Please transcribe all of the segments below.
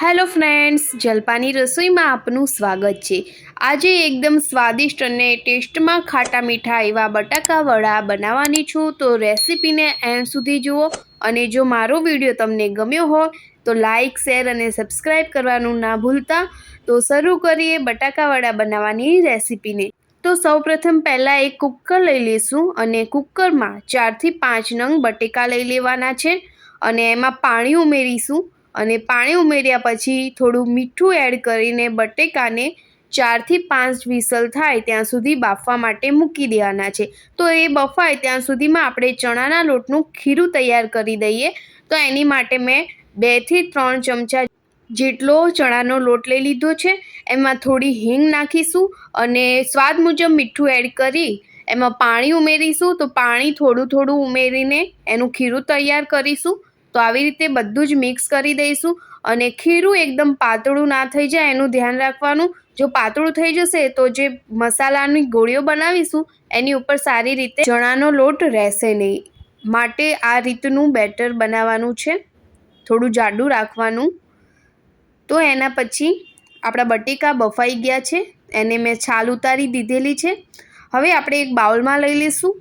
Hello friends, જલપાની રસોઈમાં આપનું સ્વાગત છે। આજે એકદમ સ્વાદિષ્ટ અને ટેસ્ટમાં ખાટા મીઠા એવા બટાકા વડા બનાવવાની છું। તો રેસીપીને એન્ડ સુધી જુઓ અને જો મારો વિડીયો તમને ગમ્યો હોય તો લાઇક, શેર અને સબસ્ક્રાઈબ કરવાનું ના ભૂલતા। તો શરૂ કરીએ બટાકા વડા બનાવવાની રેસીપીને। તો સૌપ્રથમ પહેલાં એક કુકર લઈ લઈશું અને કુકરમાં 4 થી 5 નંગ બટેકા લઈ લેવાના છે અને એમાં પાણી ઉમેરીશું અને પાણી ઉમેર્યા પછી થોડું મીઠું એડ કરીને બટેકાને 4 થી 5 વિસલ થાય ત્યાં સુધી બાફવા માટે મૂકી દેવાના છે। તો એ બફાય ત્યાં સુધીમાં આપણે ચણાના લોટનું ખીરું તૈયાર કરી દઈએ। તો એની માટે મેં 2 થી 3 ચમચા જેટલો ચણાનો લોટ લઈ લીધો છે। એમાં થોડી હિંગ નાખીશું અને સ્વાદ મુજબ મીઠું એડ કરી એમાં પાણી ઉમેરીશું। તો પાણી થોડું ઉમેરીને એનું ખીરું તૈયાર કરીશું। તો આવી રીતે બધું જ મિક્સ કરી દઈશું અને ખીરું એકદમ પાતળું ના થઈ જાય એનું ધ્યાન રાખવાનું। જો પાતળું થઈ જશે તો જે મસાલાની ગોળીઓ બનાવીશું એની ઉપર સારી રીતે ચણાનો લોટ રહેશે નહીં, માટે આ રીતનું બેટર બનાવવાનું છે, થોડું જાડું રાખવાનું। તો એના પછી આપણા બટેકા બફાઈ ગયા છે, એને મેં છાલ ઉતારી દીધેલી છે। હવે આપણે એક બાઉલમાં લઈ લઈશું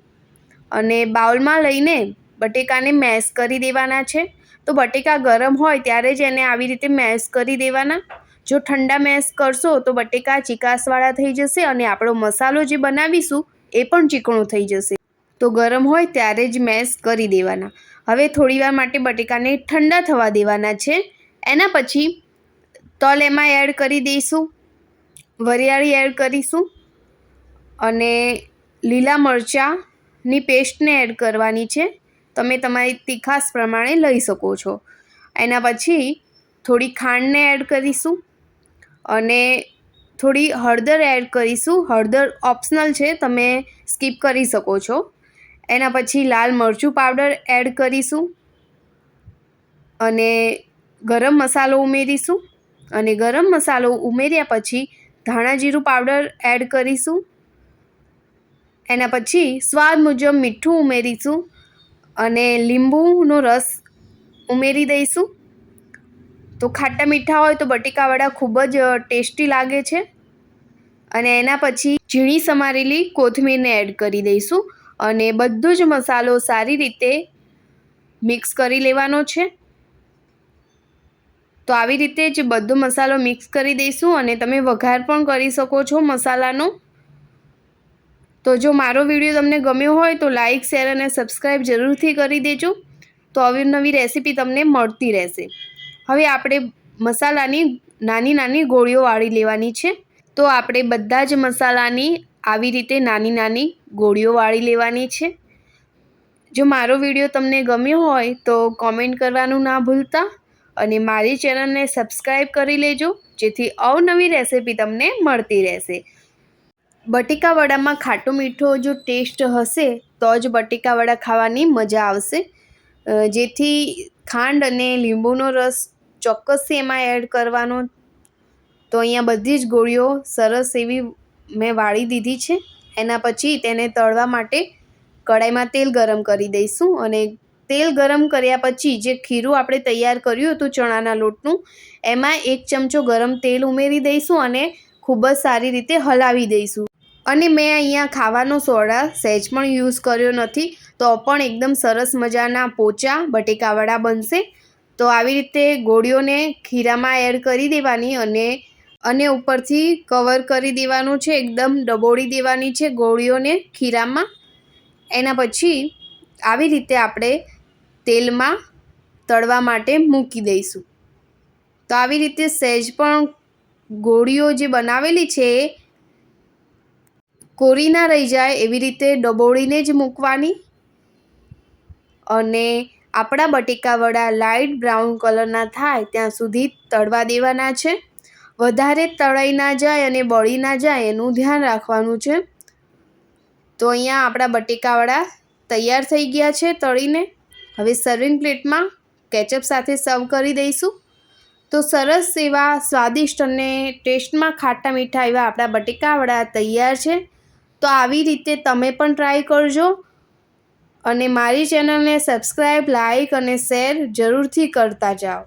અને બાઉલમાં લઈને બટેકાને મેશ કરી દેવાના છે। તો બટેકા ગરમ હોય ત્યારે જ એને આવી રીતે મેશ કરી દેવાના। જો ઠંડા મેશ કરશો તો બટેકા ચીકાશવાળા થઈ જશે અને આપણો મસાલો જે બનાવીશું એ પણ ચીકણો થઈ જશે। તો ગરમ હોય ત્યારે જ મેશ કરી દેવાના। હવે થોડીવાર માટે બટેકાને ઠંડા થવા દેવાના છે। એના પછી તલ એમાં એડ કરી દઈશું, વરિયાળી એડ કરીશું અને લીલા મરચાંની પેસ્ટને એડ કરવાની છે। તમે તમારી તીખાશ પ્રમાણે લઈ શકો છો। એના પછી થોડી ખાંડને એડ કરીશું અને થોડી હળદર એડ કરીશું। હળદર ઓપ્શનલ છે, તમે સ્કીપ કરી શકો છો। એના પછી લાલ મરચું પાવડર એડ કરીશું અને ગરમ મસાલો ઉમેરીશું અને ગરમ મસાલો ઉમેર્યા પછી ધાણા જીરું પાવડર એડ કરીશું। એના પછી સ્વાદ મુજબ મીઠું ઉમેરીશું અને લીંબુનો રસ ઉમેરી દઈશું। તો ખાટા મીઠા હોય તો બટેકા વડા ખૂબ જ ટેસ્ટી લાગે છે। અને એના પછી ઝીણી સમારેલી કોથમીરને એડ કરી દઈશું અને બધો જ મસાલો સારી રીતે મિક્સ કરી લેવાનો છે। તો આવી રીતે જ બધો મસાલો મિક્સ કરી દઈશું અને તમે વઘાર પણ કરી શકો છો મસાલાનો। તો જો મારો વિડીયો તમને ગમ્યો હોય તો લાઇક, શેર અને સબસ્ક્રાઈબ જરૂરથી કરી દેજો। તો અવનવી રેસીપી તમને મળતી રહેશે। હવે આપણે મસાલાની નાની ગોળીઓ વાળી લેવાની છે। તો આપણે બધા જ મસાલાની આવી રીતે નાની ગોળીઓ વાળી લેવાની છે। જો મારો વિડીયો તમને ગમ્યો હોય તો કોમેન્ટ કરવાનું ના ભૂલતા અને મારી ચેનલને સબસ્ક્રાઈબ કરી લેજો, જેથી અવનવી રેસીપી તમને મળતી રહેશે। બટેકા વડામાં ખાટો મીઠો જો ટેસ્ટ હશે તો જ બટેકા વડા ખાવાની મજા આવશે। જેથી ખાંડ અને લીંબુનો રસ ચોક્કસથી એમાં એડ કરવાનો। તો અહીંયા બધી જ ગોળીઓ સરસ એવી મેં વાળી દીધી છે। એના પછી તેને તળવા માટે કડાઈમાં તેલ ગરમ કરી દઈશું અને તેલ ગરમ કર્યા પછી જે ખીરું આપણે તૈયાર કર્યું હતું ચણાના લોટનું, એમાં 1 ચમચો ગરમ તેલ ઉમેરી દઈશું અને ખૂબ જ સારી રીતે હલાવી દઈશું। અને મેં અહીંયા ખાવાનો સોડા સહેજ પણ યુઝ કર્યો નથી, તો પણ એકદમ સરસ મજાના પોચા બટેકા વડા બનશે। તો આવી રીતે ગોળીઓને ખીરામાં એડ કરી દેવાની અને ઉપરથી કવર કરી દેવાનું છે, એકદમ ડબોળી દેવાની છે ગોળીઓને ખીરામાં। એના પછી આવી રીતે આપણે તેલમાં તળવા માટે મૂકી દઈશું। તો આવી રીતે સહેજ પણ ગોળીઓ જે બનાવેલી છે કોરી ના રહી જાય એવી રીતે ડબોળીને જ મૂકવાની અને આપણા બટેકા વડા લાઇટ બ્રાઉન કલરના થાય ત્યાં સુધી તળવા દેવાના છે। વધારે તળાઈ ના જાય અને બળી ના જાય એનું ધ્યાન રાખવાનું છે। તો અહીંયા આપણા બટેકા વડા તૈયાર થઈ ગયા છે તળીને। હવે સર્વિંગ પ્લેટમાં કેચઅપ સાથે સર્વ કરી દઈશું। તો સરસ એવા સ્વાદિષ્ટ અને ટેસ્ટમાં ખાટા મીઠા એવા આપણા બટેકા વડા તૈયાર છે। તો આવી રીતે તમે પણ ટ્રાય કરજો અને મારી ચેનલને સબસ્ક્રાઈબ, લાઇક અને શેર જરૂરથી કરતા જાઓ।